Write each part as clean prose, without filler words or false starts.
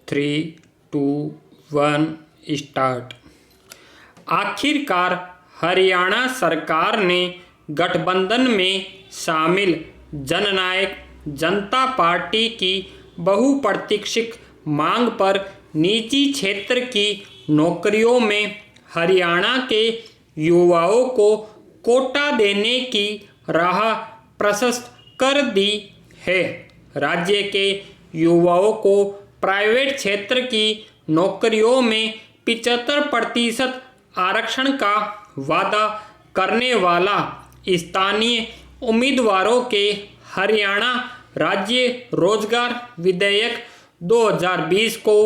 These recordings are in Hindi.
3, 2, 1 स्टार्ट। आखिरकार हरियाणा सरकार ने गठबंधन में शामिल जननायक जनता पार्टी की बहुप्रतीक्षित मांग पर निजी क्षेत्र की नौकरियों में हरियाणा के युवाओं को कोटा देने की राह प्रशस्त कर दी है। राज्य के युवाओं को प्राइवेट क्षेत्र की नौकरियों में 75% आरक्षण का वादा करने वाला स्थानीय उम्मीदवारों के हरियाणा राज्य रोजगार विधेयक 2020 को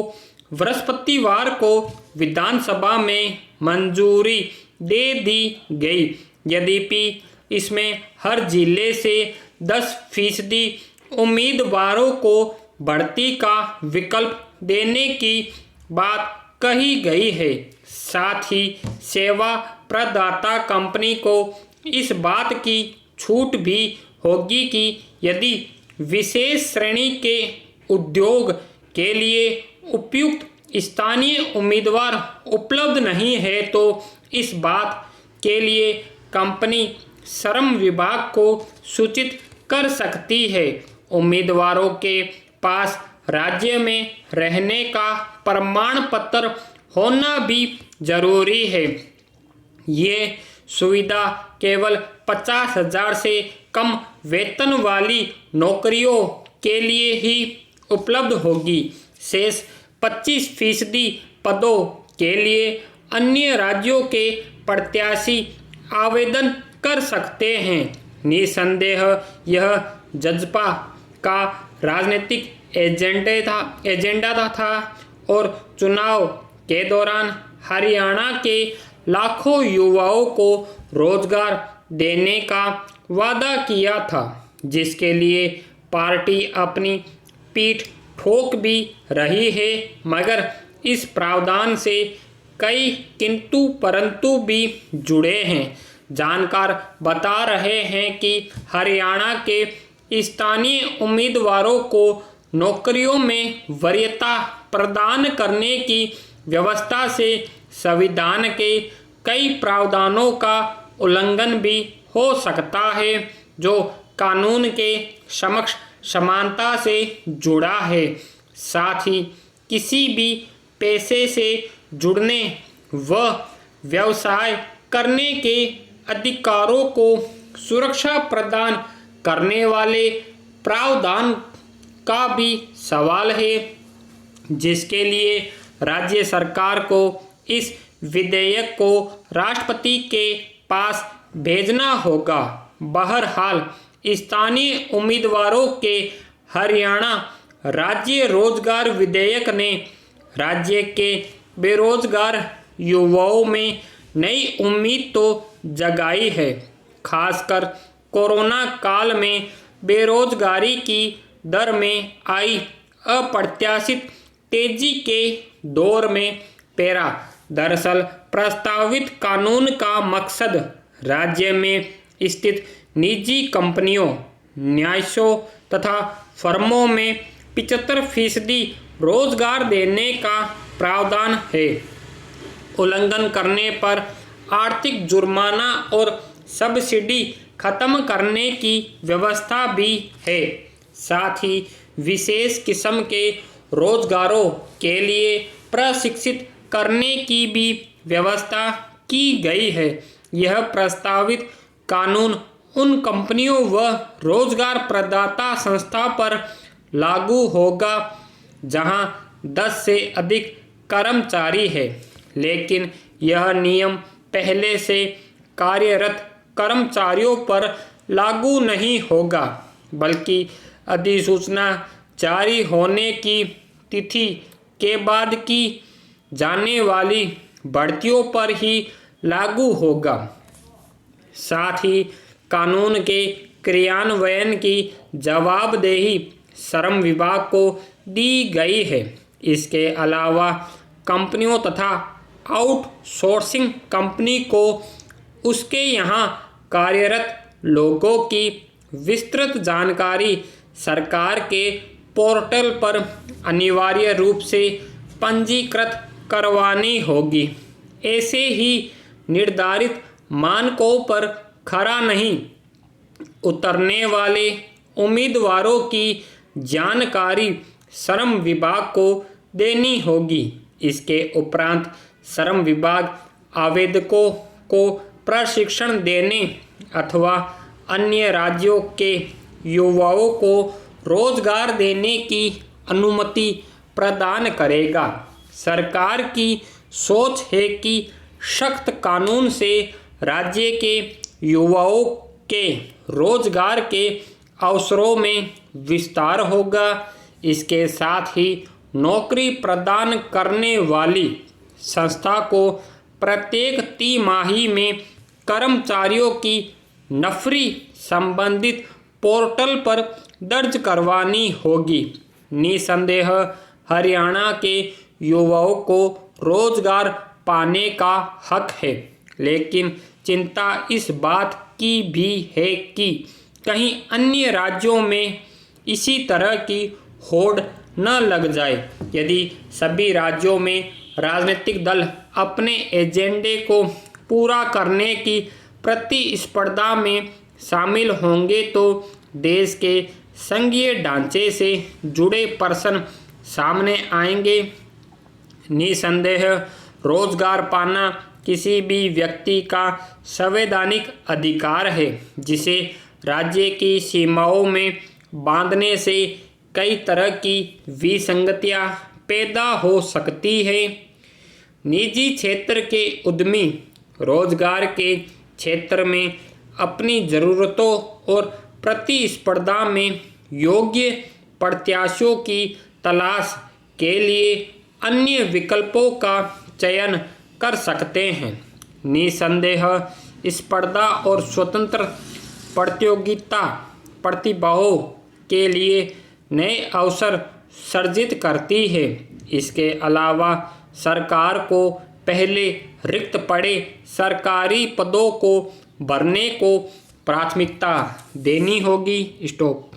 बृहस्पतिवार को विधानसभा में मंजूरी दे दी गई। यद्यपि इसमें हर जिले से 10% उम्मीदवारों को भर्ती का विकल्प देने की बात कही गई है। साथ ही सेवा प्रदाता कंपनी को इस बात की छूट भी होगी कि यदि विशेष श्रेणी के उद्योग के लिए उपयुक्त स्थानीय उम्मीदवार उपलब्ध नहीं है तो इस बात के लिए कंपनी श्रम विभाग को सूचित कर सकती है। उम्मीदवारों के पास राज्य में रहने का प्रमाण पत्र होना भी जरूरी है। ये सुविधा केवल 50,000 से कम वेतन वाली नौकरियों के लिए ही उपलब्ध होगी। शेष 25% पदों के लिए अन्य राज्यों के प्रत्याशी आवेदन कर सकते हैं। निसंदेह यह जजपा का राजनीतिक एजेंडा था और चुनाव के दौरान हरियाणा के लाखों युवाओं को रोजगार देने का वादा किया था, जिसके लिए पार्टी अपनी पीठ ठोक भी रही है। मगर इस प्रावधान से कई किंतु परंतु भी जुड़े हैं। जानकार बता रहे हैं कि हरियाणा के स्थानीय उम्मीदवारों को नौकरियों में वरीयता प्रदान करने की व्यवस्था से संविधान के कई प्रावधानों का उल्लंघन भी हो सकता है, जो कानून के समक्ष समानता से जुड़ा है। साथ ही किसी भी पेशे से जुड़ने व व्यवसाय करने के अधिकारों को सुरक्षा प्रदान करने वाले प्रावधान का भी सवाल है, जिसके लिए राज्य सरकार को इस विधेयक को राष्ट्रपति के पास भेजना होगा। बहरहाल स्थानीय उम्मीदवारों के हरियाणा राज्य रोजगार विधेयक ने राज्य के बेरोजगार युवाओं में नई उम्मीद तो जगाई है। खासकर कोरोना काल में बेरोजगारी की दर में आई अप्रत्याशित तेजी के दौर में दरअसल प्रस्तावित कानून का मकसद राज्य में स्थित निजी कंपनियों, न्यासों तथा फर्मों में 75% रोजगार देने का प्रावधान है। उल्लंघन करने पर आर्थिक जुर्माना और सब्सिडी खत्म करने की व्यवस्था भी है। साथ ही विशेष किस्म के रोजगारों के लिए प्रशिक्षित करने की भी व्यवस्था की गई है। यह प्रस्तावित कानून उन कंपनियों व रोजगार प्रदाता संस्था पर लागू होगा जहां 10 से अधिक कर्मचारी है, लेकिन यह नियम पहले से कार्यरत कर्मचारियों पर लागू नहीं होगा, बल्कि अधिसूचना जारी होने की तिथि के बाद की जाने वाली भर्तियों पर ही लागू होगा। साथ ही कानून के क्रियान्वयन की जवाबदेही श्रम विभाग को दी गई है। इसके अलावा कंपनियों तथा आउटसोर्सिंग कंपनी को उसके यहाँ कार्यरत लोगों की विस्तृत जानकारी सरकार के पोर्टल पर अनिवार्य रूप से पंजीकृत करवानी होगी। ऐसे ही निर्धारित मानकों पर खरा नहीं उतरने वाले उम्मीदवारों की जानकारी श्रम विभाग को देनी होगी। इसके उपरांत श्रम विभाग आवेदकों को प्रशिक्षण देने अथवा अन्य राज्यों के युवाओं को रोजगार देने की अनुमति प्रदान करेगा। सरकार की सोच है कि सख्त कानून से राज्य के युवाओं के रोजगार के अवसरों में विस्तार होगा। इसके साथ ही नौकरी प्रदान करने वाली संस्था को प्रत्येक तिमाही में कर्मचारियों की नफरी संबंधित पोर्टल पर दर्ज करवानी होगी। निसंदेह हरियाणा के युवाओं को रोजगार पाने का हक है, लेकिन चिंता इस बात की भी है कि कहीं अन्य राज्यों में इसी तरह की होड़ न लग जाए। यदि सभी राज्यों में राजनीतिक दल अपने एजेंडे को पूरा करने की प्रतिस्पर्धा में शामिल होंगे तो देश के संघीय ढांचे से जुड़े प्रश्न सामने आएंगे। निसंदेह रोजगार पाना किसी भी व्यक्ति का संवैधानिक अधिकार है, जिसे राज्य की सीमाओं में बांधने से कई तरह की विसंगतियां पैदा हो सकती है। निजी क्षेत्र के उद्यमी रोजगार के क्षेत्र में अपनी ज़रूरतों और प्रतिस्पर्धा में योग्य प्रत्याशियों की तलाश के लिए अन्य विकल्पों का चयन कर सकते हैं। निसंदेह स्पर्धा और स्वतंत्र प्रतियोगिता प्रतिभाओं के लिए नए अवसर सृजित करती है। इसके अलावा सरकार को पहले रिक्त पड़े सरकारी पदों को भरने को प्राथमिकता देनी होगी। स्टॉप।